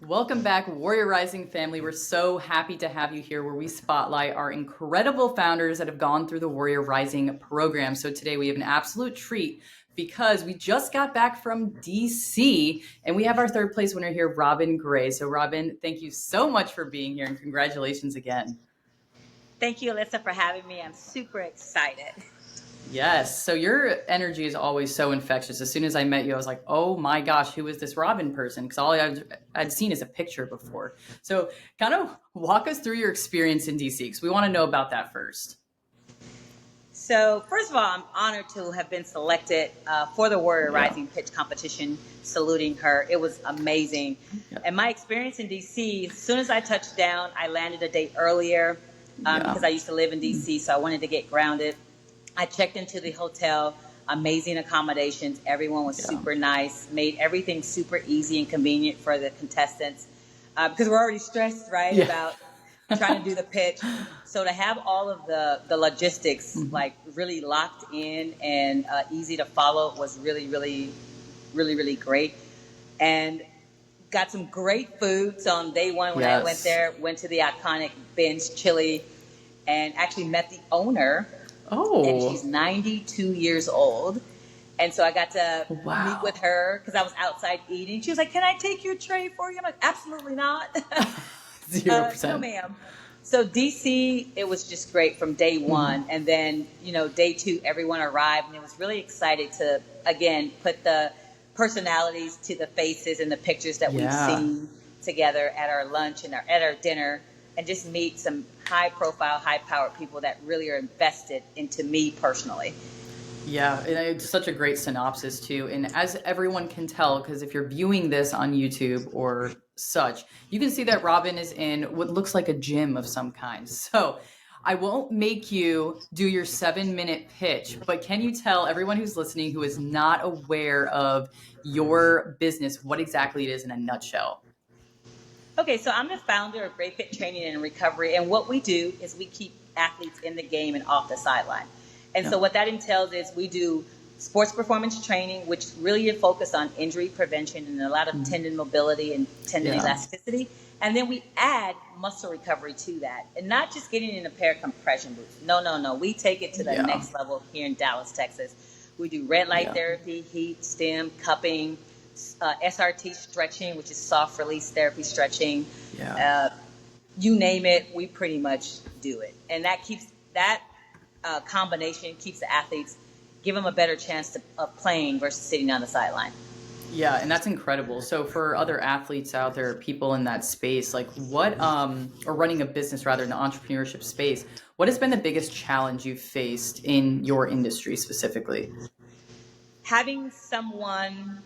Welcome back, Warrior Rising family. We're so happy to have you here where we spotlight our incredible founders that have gone through the Warrior Rising program. So today we have an absolute treat because we just got back from DC and we have our third place winner here, Robyn Gray. So Robyn, thank you so much for being here and congratulations again. Thank you, Alyssa, for having me. I'm super excited. Yes. So your energy is always so infectious. As soon as I met you, I was like, oh my gosh, who is this Robyn person? Because all I'd seen is a picture before. So kind of walk us through your experience in DC because we want to know about that first. So, first of all, I'm honored to have been selected for the Warrior Rising pitch competition, saluting her. It was amazing. Yeah. And my experience in DC, as soon as I touched down, I landed a day earlier because I used to live in DC, so I wanted to get grounded. I checked into the hotel, amazing accommodations. Everyone was super nice, made everything super easy and convenient for the contestants because we're already stressed, right, about trying to do the pitch. So to have all of the logistics like really locked in and easy to follow was really, really, really, really great. And got some great food. So on day one when I went there, went to the iconic Ben's Chili and actually met the owner. Oh. And she's 92 years old. And so I got to meet with her because I was outside eating. She was like, "Can I take your tray for you?" I'm like, "Absolutely not." 0%. No, ma'am. So DC, it was just great from day one. And then, day two, everyone arrived. And it was really excited to, again, put the personalities to the faces and the pictures that we've seen together at our lunch and at our dinner. And just meet some high-profile, high-powered people that really are invested into me personally. Yeah, and it's such a great synopsis too. And as everyone can tell, because if you're viewing this on YouTube or such, you can see that Robyn is in what looks like a gym of some kind. So I won't make you do your 7-minute pitch, but can you tell everyone who's listening who is not aware of your business what exactly it is in a nutshell? Okay, so I'm the founder of Great Fit Training and Recovery, and what we do is we keep athletes in the game and off the sideline. And so what that entails is we do sports performance training, which really is focused on injury prevention and a lot of tendon mobility and tendon elasticity. And then we add muscle recovery to that. And not just getting in a pair of compression boots. No. We take it to the next level here in Dallas, Texas. We do red light therapy, heat, stim, cupping, SRT stretching, which is soft release therapy stretching. You name it, we pretty much do it. And that keeps that combination keeps the athletes, give them a better chance of playing versus sitting on the sideline. Yeah, and that's incredible. So for other athletes out there, people in that space, like what, or running a business rather in the entrepreneurship space, what has been the biggest challenge you've faced in your industry specifically? Having someone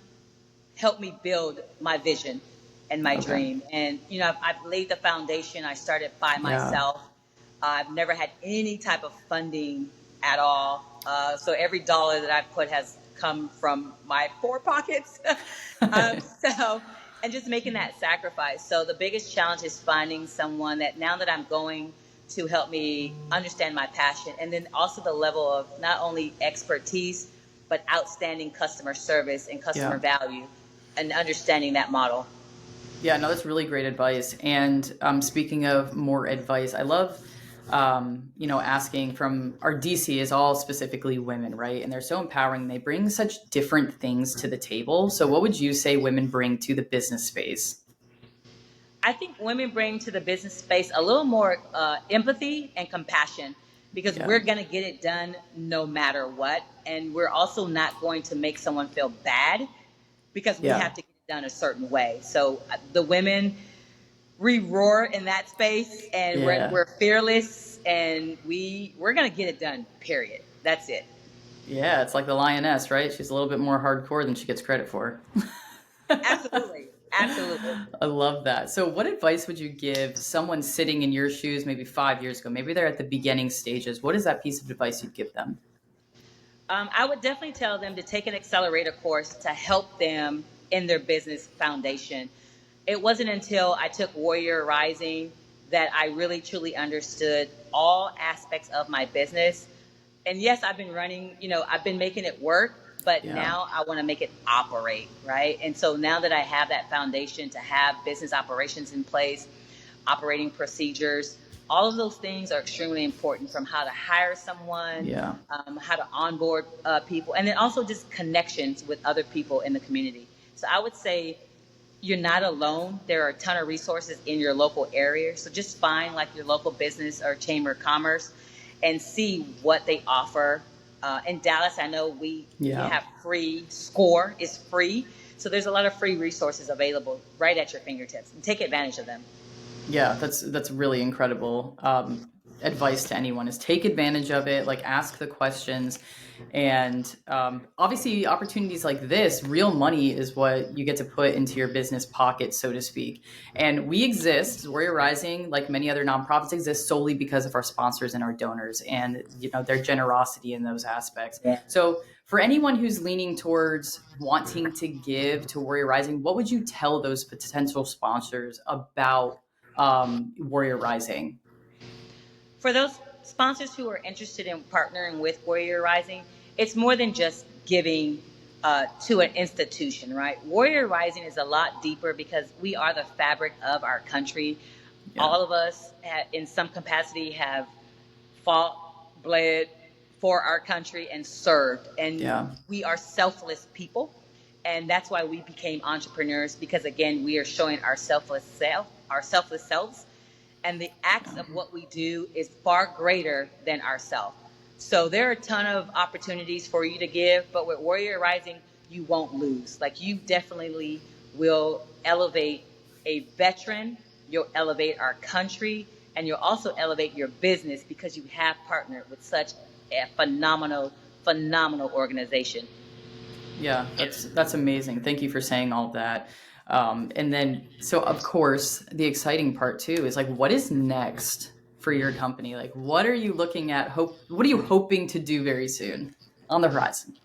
help me build my vision and my dream. And, I've laid the foundation. I started by myself. I've never had any type of funding at all. So every dollar that I've put has come from my poor pockets. And just making that sacrifice. So the biggest challenge is finding someone that now that I'm going to help me understand my passion, and then also the level of not only expertise, but outstanding customer service and customer value and understanding that model. Yeah, no, that's really great advice. And speaking of more advice, I love asking from our DC is all specifically women, right? And they're so empowering. They bring such different things to the table. So what would you say women bring to the business space? I think women bring to the business space a little more empathy and compassion because we're going to get it done no matter what. And we're also not going to make someone feel bad because we have to get it done a certain way. So the women, we roar in that space and we're fearless and we're going to get it done, period. That's it. Yeah, it's like the lioness, right? She's a little bit more hardcore than she gets credit for. Absolutely. I love that. So what advice would you give someone sitting in your shoes maybe 5 years ago? Maybe they're at the beginning stages. What is that piece of advice you'd give them? I would definitely tell them to take an accelerator course to help them in their business foundation. It wasn't until I took Warrior Rising that I really truly understood all aspects of my business. And yes, I've been running, I've been making it work, but Yeah. now I want to make it operate, right? And so now that I have that foundation to have business operations in place, operating procedures, all of those things are extremely important, from how to hire someone, Yeah. how to onboard people, and then also just connections with other people in the community. So I would say you're not alone. There are a ton of resources in your local area. So just find like your local business or chamber of commerce and see what they offer. In Dallas, I know we Yeah. have free. SCORE is free. So there's a lot of free resources available right at your fingertips, and take advantage of them. Yeah, that's really incredible advice to anyone is take advantage of it, like ask the questions. And obviously opportunities like this, real money is what you get to put into your business pocket, so to speak. And we exist, Warrior Rising, like many other nonprofits, exist solely because of our sponsors and our donors and their generosity in those aspects. Yeah. So for anyone who's leaning towards wanting to give to Warrior Rising, what would you tell those potential sponsors about Warrior Rising? For those sponsors who are interested in partnering with Warrior Rising, it's more than just giving to an institution, right? Warrior Rising is a lot deeper because we are the fabric of our country. Yeah. All of us, in some capacity, have fought, bled for our country, and served. And Yeah. we are selfless people. And that's why we became entrepreneurs, because again, we are showing our selfless selves, and the acts of what we do is far greater than ourselves. So there are a ton of opportunities for you to give, but with Warrior Rising, you won't lose. Like, you definitely will elevate a veteran, you'll elevate our country, and you'll also elevate your business because you have partnered with such a phenomenal organization. Yeah, that's amazing. Thank you for saying all of that. And then, so of course, the exciting part too is like, what is next for your company? Like, what are you looking at? What are you hoping to do very soon on the horizon?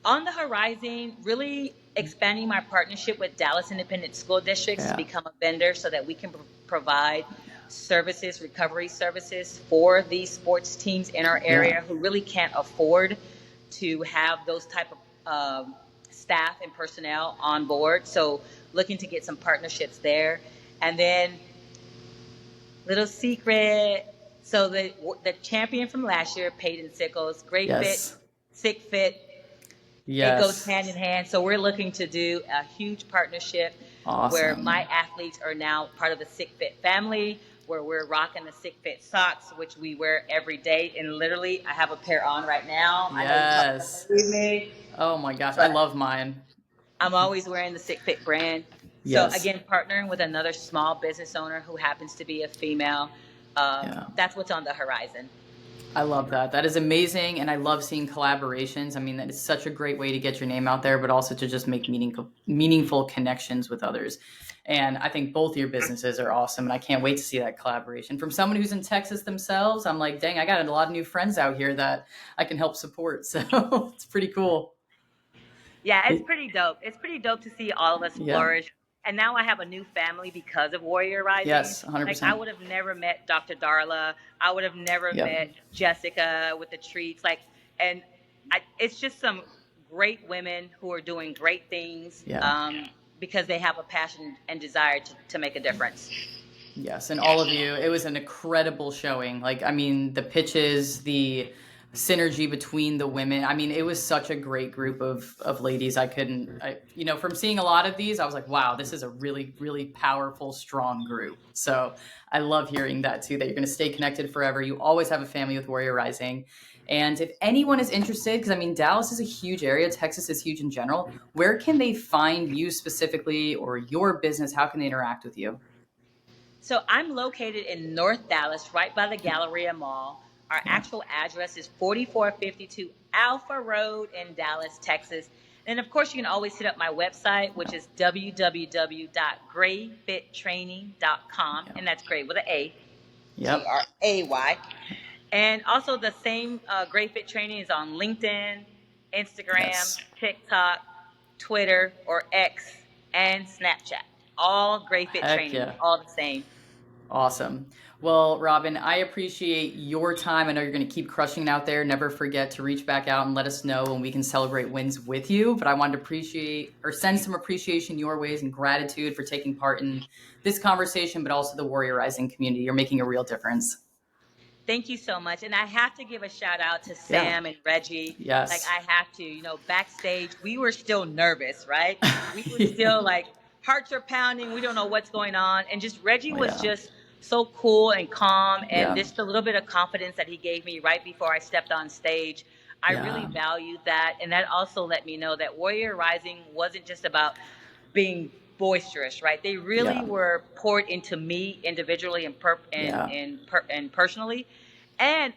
On the horizon, really expanding my partnership with Dallas Independent School Districts to Yeah. become a vendor so that we can provide services, recovery services for these sports teams in our area who really can't afford to have those type of staff and personnel on board. So looking to get some partnerships there. And then, little secret, so the champion from last year, Peyton Sickles, great fit, Yes. sick fit, it goes Yes. hand in hand. So we're looking to do a huge partnership where Awesome. my athletes are now part of the Sick Fit family, where we're rocking the Sick Fit socks, which we wear every day. And literally, I have a pair on right now. I know you probably Yes. don't believe me, Oh my gosh, I but love mine. I'm always wearing the Sick Fit brand. So Yes. again, partnering with another small business owner who happens to be a female, Yeah. that's what's on the horizon. I love that. That is amazing. And I love seeing collaborations. I mean, that is such a great way to get your name out there, but also to just make meaningful connections with others. And I think both your businesses are awesome. And I can't wait to see that collaboration. From someone who's in Texas themselves, I'm like, dang, I got a lot of new friends out here that I can help support. So it's pretty cool. Yeah, it's pretty dope. It's pretty dope to see all of us Yeah. flourish. And now I have a new family because of Warrior Rising. Yes, Like, I 100%. would have never met Dr. Darla. I would have never Yep. met Jessica with the treats. Like, and it's just some great women who are doing great things Yeah. because they have a passion and desire to make a difference. Yes, and all of you, it was an incredible showing. Like, I mean, the pitches, the synergy between the women. I mean, it was such a great group of ladies. From seeing a lot of these, I was like, wow, this is a really, really powerful, strong group. So I love hearing that too, that you're going to stay connected forever. You always have a family with Warrior Rising. And if anyone is interested, because I mean, Dallas is a huge area, Texas is huge in general, where can they find you specifically or your business? How can they interact with you? So I'm located in North Dallas, right by the Galleria Mall. Our Yeah. actual address is 4452 Alpha Road in Dallas, Texas. And of course, you can always hit up my website, which is www.grayfittraining.com. Yeah. And that's Gray with an A. Yep. Gray. And also, the same Gray Fit Training is on LinkedIn, Instagram, Yes. TikTok, Twitter, or X, and Snapchat. All Gray Fit Heck Training, yeah. all the same. Awesome. Well, Robyn, I appreciate your time. I know you're going to keep crushing it out there. Never forget to reach back out and let us know when we can celebrate wins with you. But I wanted to appreciate or send some appreciation your ways and gratitude for taking part in this conversation, but also the Warrior Rising community. You're making a real difference. Thank you so much. And I have to give a shout out to Yeah. Sam and Reggie. Like, Yes. I have to, backstage, we were still nervous, right? We were still like, hearts are pounding. We don't know what's going on. And just Reggie was Yeah. just so cool and calm. And Yeah. just a little bit of confidence that he gave me right before I stepped on stage. I really Yeah. valued that. And that also let me know that Warrior Rising wasn't just about being boisterous, right? They really Yeah. were poured into me individually Yeah. and personally. And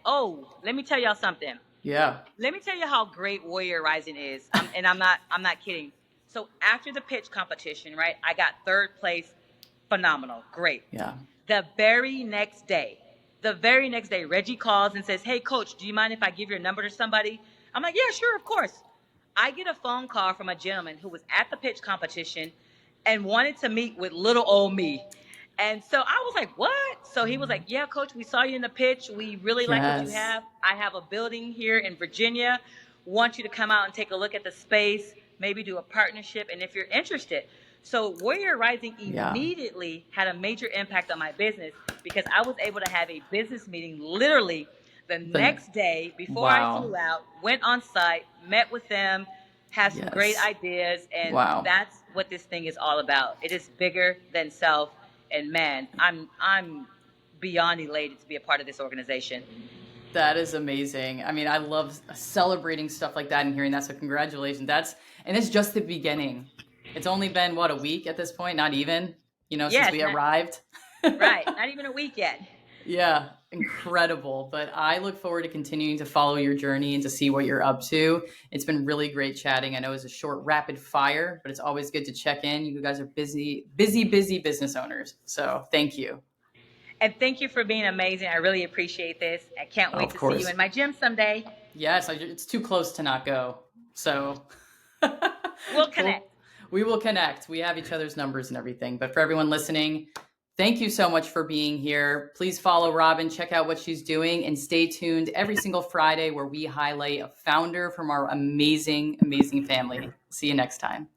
let me tell y'all something. Yeah. Let me tell you how great Warrior Rising is. I'm not kidding. So after the pitch competition, right? I got third place. Phenomenal. Great. Yeah. The very next day, Reggie calls and says, "Hey, coach, do you mind if I give your number to somebody?" I'm like, "Yeah, sure, of course." I get a phone call from a gentleman who was at the pitch competition and wanted to meet with little old me. And so I was like, "What?" So he was like, "Yeah, coach, we saw you in the pitch. We really like what you Yes. have. I have a building here in Virginia. Want you to come out and take a look at the space, maybe do a partnership, and if you're interested." So Warrior Rising Yeah. immediately had a major impact on my business because I was able to have a business meeting literally the next day before I Wow. flew out, went on site, met with them, had some great Yes. ideas, and Wow. that's what this thing is all about. It is bigger than self, and man, I'm beyond elated to be a part of this organization. That is amazing. I mean, I love celebrating stuff like that and hearing that. So congratulations. And it's just the beginning. It's only been what, a week at this point? Not even, since Yes, we arrived. right. Not even a week yet. Yeah, incredible. But I look forward to continuing to follow your journey and to see what you're up to. It's been really great chatting. I know it's a short, rapid fire, but it's always good to check in. You guys are busy business owners. So thank you. And thank you for being amazing. I really appreciate this. I can't wait Of to see you course. in my gym someday. Yes, it's too close to not go. So We'll connect. We will connect. We have each other's numbers and everything. But for everyone listening, thank you so much for being here. Please follow Robyn, check out what she's doing, and stay tuned every single Friday where we highlight a founder from our amazing, amazing family. See you next time.